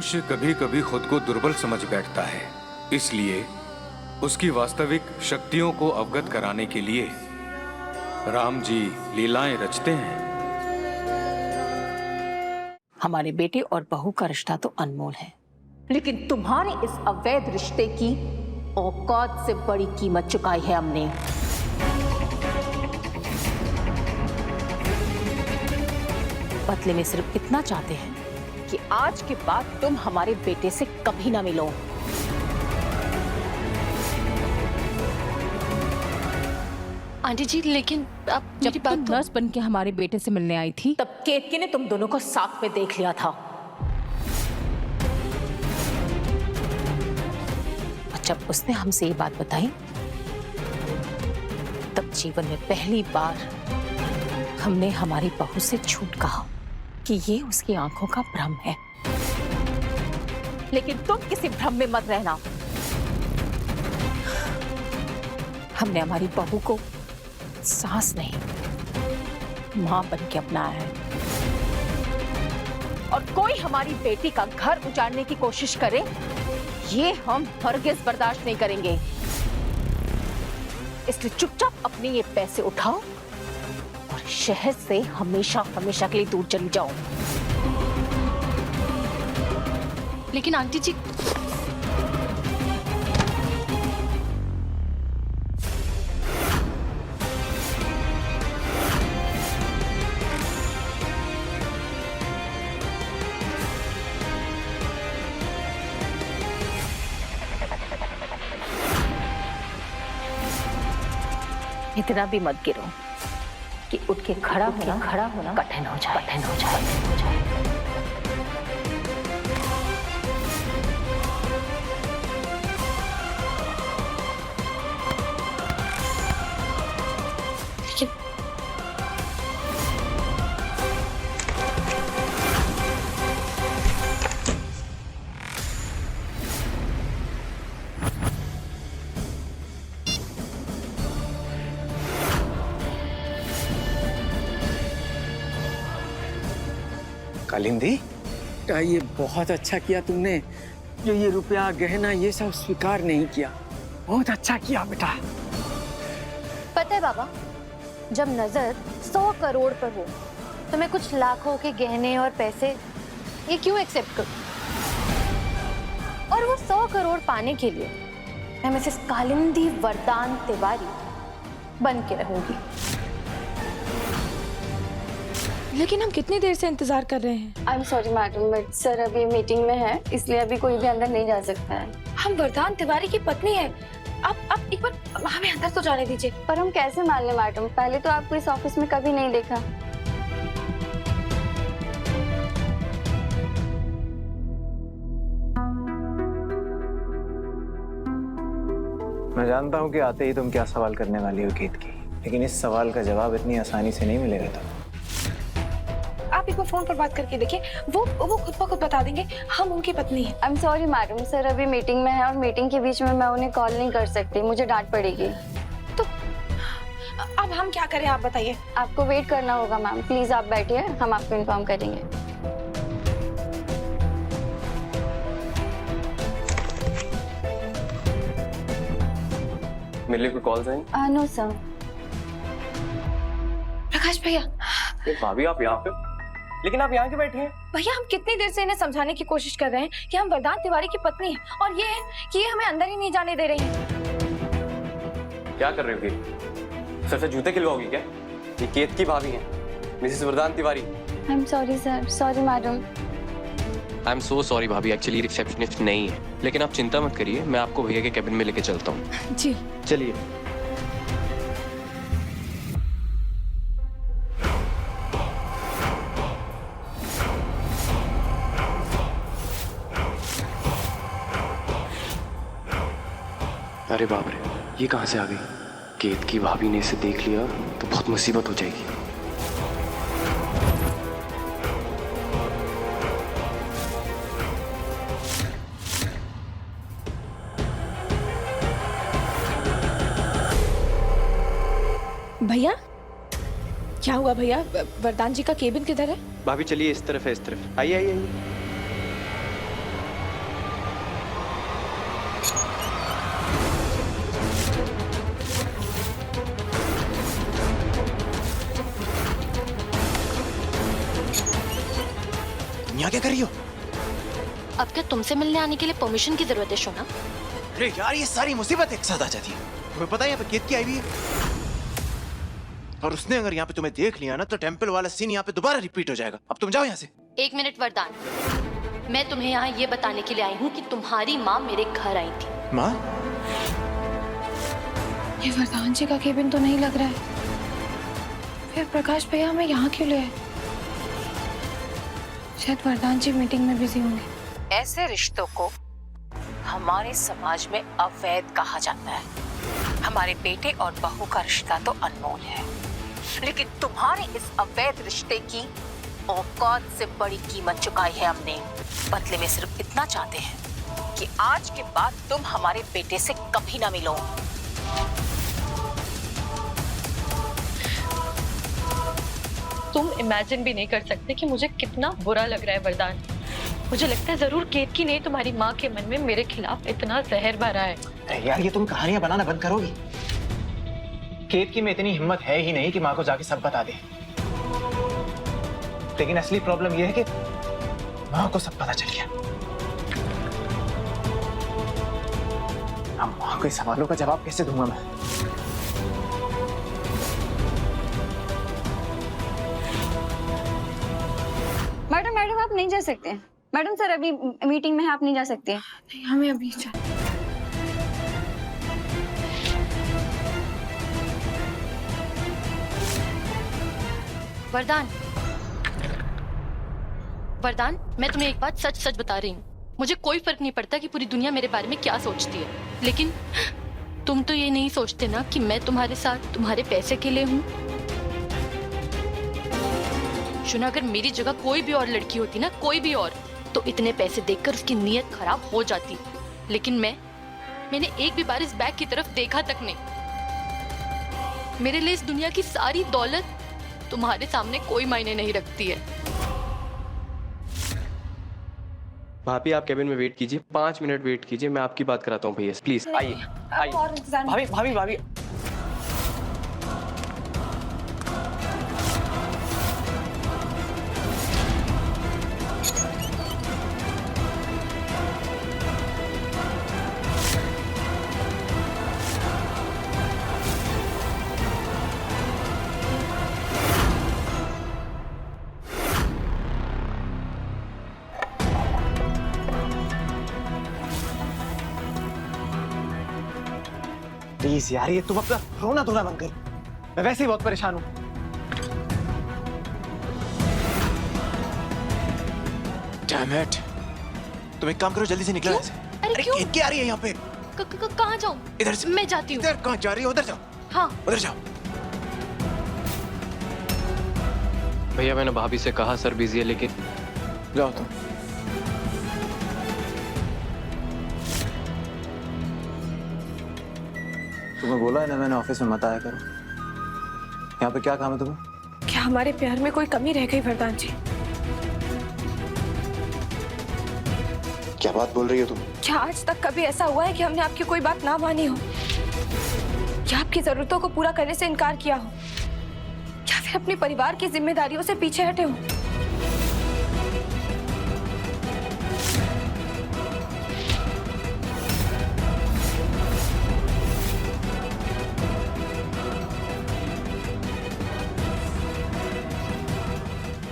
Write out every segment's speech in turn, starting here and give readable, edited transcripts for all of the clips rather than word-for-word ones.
मनुष्य कभी कभी खुद को दुर्बल समझ बैठता है, इसलिए उसकी वास्तविक शक्तियों को अवगत कराने के लिए राम जी लीलाएं रचते हैं। हमारे बेटे और बहू का रिश्ता तो अनमोल है, लेकिन तुम्हारे इस अवैध रिश्ते की औकात से बड़ी कीमत चुकाई है हमने। बदले में सिर्फ इतना चाहते हैं कि आज के बाद तुम हमारे बेटे से कभी ना मिलो। आंटी जी, लेकिन आप जब तुम नर्स बन के हमारे बेटे से मिलने आई थी, तब केतकी ने तुम दोनों को साथ में देख लिया था। और जब उसने हमसे ये बात बताई, तब जीवन में पहली बार हमने हमारी बहू से झूठ कहा कि ये उसकी आंखों का भ्रम है। लेकिन तुम किसी भ्रम में मत रहना। हमने हमारी बहू को सास नहीं, मां बन के अपनाया है। और कोई हमारी बेटी का घर उजाड़ने की कोशिश करे, ये हम हरगिज बर्दाश्त नहीं करेंगे। इसलिए चुपचाप अपने ये पैसे उठाओ और शहर से हमेशा हमेशा के लिए दूर चली जाओ। लेकिन आंटी जी, इतना भी मत गिरो कि उठ के खड़ा होना कठिन हो जाए। लेकिन कालिंदी, ये बहुत अच्छा किया तुमने जो ये रुपया गहना ये सब स्वीकार नहीं किया। बहुत अच्छा किया बेटा। पता है बाबा, जब नजर 100 करोड़ पर हो तो मैं कुछ लाखों के गहने और पैसे ये क्यों एक्सेप्ट करूं? और वो 100 करोड़ पाने के लिए मैं मिसेस कालिंदी वरदान तिवारी बन के रहूंगी। लेकिन हम कितनी देर से इंतजार कर रहे हैं? I am sorry madam, but sir अभी मीटिंग में है, इसलिए अभी कोई भी अंदर नहीं जा सकता है। हम वरदान तिवारी की पत्नी है। आप एक बार हमें अंदर तो जाने दीजिए। पर हम कैसे मान लें मैडम, पहले तो आपको इस ऑफिस में कभी नहीं देखा। मैं जानता हूँ कि आते ही तुम क्या सवाल करने वाली हो केतकी, लेकिन इस सवाल का जवाब इतनी आसानी से नहीं मिलेगा तुम्हें। आप एक बार फोन पर बात करके देखिए, वो खुद ब खुद बता देंगे हम उनकी पत्नी हैं। I am sorry madam, sir अभी मीटिंग में है और मीटिंग के बीच में मैं उन्हें कॉल नहीं कर सकती, मुझे डांट पड़ेगी। तो अब हम क्या करें, आप बताइए। आपको वेट करना होगा मैम, प्लीज आप बैठिए, हम आपको इन्फॉर्म करेंगे। मेरे लिए कोई कॉल्स आई? No sir. प्रकाश भैया। भाभी आप यहाँ पे, लेकिन आप यहाँ क्यों बैठी हैं? भैया, हम कितनी देर से इन्हें समझाने की कोशिश कर रहे हैं कि हम वरदान तिवारी की पत्नी हैं, और ये है कि ये हमें अंदर ही नहीं जाने दे रही हैं। क्या कर रहे हो ये? सर से जूते खिलवाओगी क्या? ये केतकी भाभी हैं, मिसेस वरदान Tiwari. I am sorry sir, sorry madam. I am so sorry भाभी, एक्चुअली रिसेप्शनिस्ट नहीं है, लेकिन आप चिंता मत करिए, मैं आपको भैया के कैबिन में लेके चलता हूँ। जी चलिए। अरे बाप रे, ये कहाँ से आ गई? केतकी भाभी ने इसे देख लिया तो बहुत मुसीबत हो जाएगी। भैया, क्या हुआ भैया? वरदान जी का केबिन किधर है? भाभी चलिए, इस तरफ है, इस तरफ। आइए आइए आइए। यहाँ क्या कर रही हो? अब क्या तुमसे मिलने आने के लिए परमिशन की जरूरत है शोना? अरे यार, ये सारी मुसीबत एक साथ आ जाती है। तुम्हें पता है यहाँ पे केत की आई हुई है, और उसने अगर यहाँ पे तुम्हें देख लिया ना तो टेंपल वाला सीन यहाँ पे दोबारा रिपीट हो जाएगा। अब तुम जाओ यहाँ से। 1 मिनट वरदान, मैं तुम्हें यहाँ ये बताने के लिए आई हूँ कि तुम्हारी माँ मेरे घर आई थी। माँ? ये वरदान जी का केबिन तो नहीं लग रहा है। फिर प्रकाश भैया हमें यहाँ क्यों ले आए? शायद वरदान जी मीटिंग में बिजी होंगे। ऐसे रिश्तों को हमारे समाज में अवैध कहा जाता है। हमारे बेटे और बहू का रिश्ता तो अनमोल है, लेकिन तुम्हारे इस अवैध रिश्ते की औकात से बड़ी कीमत चुकाई है हमने। बदले में सिर्फ इतना चाहते हैं कि आज के बाद तुम हमारे बेटे से कभी ना मिलो। तुम इमेजिन भी नहीं कर सकते कि मुझे कितना बुरा लग रहा है वरदान। मुझे लगता है जरूर केत की नहीं, तुम्हारी माँ के मन में मेरे खिलाफ इतना जहर भरा है। अरे यार, ये तुम कहानियां बनाना बंद करोगी? केत की में इतनी हिम्मत है ही नहीं कि माँ को जाके सब बता दे। लेकिन असली प्रॉब्लम ये है कि माँ को सब पता चल गया। अब माँ को इस सवालों का जवाब कैसे दूंगा मैं? मैडम आप नहीं जा सकते। मैडम सर अभी मीटिंग में है, आप नहीं जा सकते। नहीं, हमें अभी वरदान, वरदान, मैं तुम्हें एक बात सच सच बता रही हूँ। मुझे कोई फर्क नहीं पड़ता कि पूरी दुनिया मेरे बारे में क्या सोचती है, लेकिन तुम तो ये नहीं सोचते ना कि मैं तुम्हारे साथ तुम्हारे पैसे के लिए हूँ। शुना, अगर मेरी जगह कोई भी और लड़की होती ना, कोई भी और, तो इतने पैसे देखकर उसकी नीयत खराब हो जाती। लेकिन मैंने एक भी बार इस बैग की तरफ देखा तक नहीं। मेरे लिए इस दुनिया की सारी दौलत तुम्हारे सामने कोई मायने नहीं रखती है। भाभी, आप केबिन में वेट कीजिए, 5 मिनट वेट कीजिए, मैं आपकी बात कराता हूँ भैया, प्लीज आइए। भाभी भाभी भाभी, प्लीज यार, ये तुम अपना रोना धोना बंद करो। मैं वैसे ही बहुत परेशान हूँ। Damn it! तुम एक काम करो, जल्दी से निकलो यहाँ से। अरे क्यों? केत की आ रही है यहाँ पे। कहाँ जाऊँ? इधर से। मैं जाती हूँ। इधर कहाँ जा रही हो? उधर जाओ। हाँ, उधर जाओ। भैया, मैंने भाभी से कहा सर बिजी है, लेकिन जाओ तुम। तुम्हें बोला है ना मैंने, ऑफिस में मत आया करो। यहाँ पे क्या काम है तुम्हें? क्या हमारे प्यार में कोई कमी रह गई वरदान जी? क्या बात बोल रही हो तुम? क्या आज तक कभी ऐसा हुआ है कि हमने आपकी कोई बात ना मानी हो, या आपकी जरूरतों को पूरा करने से इनकार किया हो, या फिर अपने परिवार की जिम्मेदारियों से पीछे हटे हो?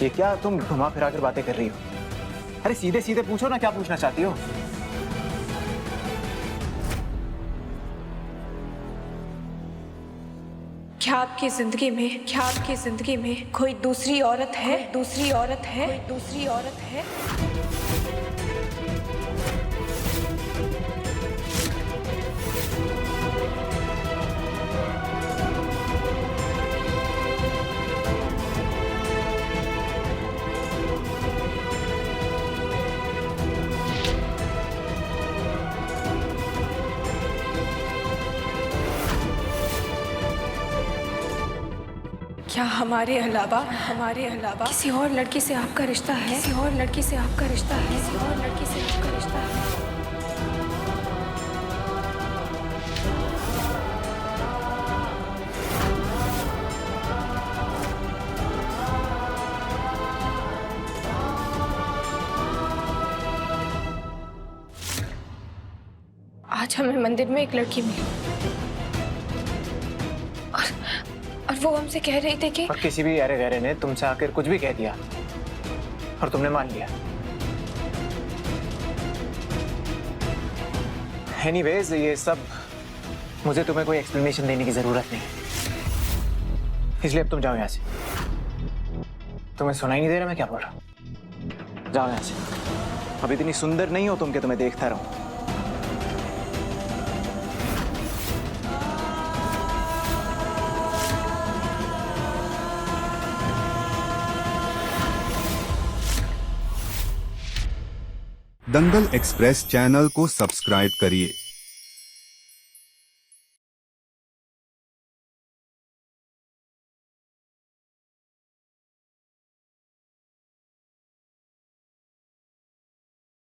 ये क्या तुम घुमा फिरा कर बातें कर रही हो? अरे सीधे सीधे पूछो ना, क्या पूछना चाहती हो? क्या आपकी जिंदगी में कोई दूसरी औरत है? दूसरी औरत है? दूसरी औरत है? क्या हमारे अलावा किसी और लड़की से आपका रिश्ता है? किसी और लड़की से आपका रिश्ता है? किसी और लड़की से आपका रिश्ता है? आज हमें मंदिर में एक लड़की मिली और वो हमसे कह रही थी कि और किसी भी अरे गहरे ने तुमसे आकर कुछ भी कह दिया और तुमने मान लिया। एनीवेज, ये सब मुझे तुम्हें कोई एक्सप्लेनेशन देने की जरूरत नहीं है, इसलिए अब तुम जाओ यहाँ से। तुम्हें सुनाई नहीं दे रहा मैं क्या बोल रहा हूँ? जाओ यहाँ से। अब इतनी सुंदर नहीं हो तुम कि तुम्हें देखता रहूं। दंगल एक्सप्रेस चैनल को सब्सक्राइब करिए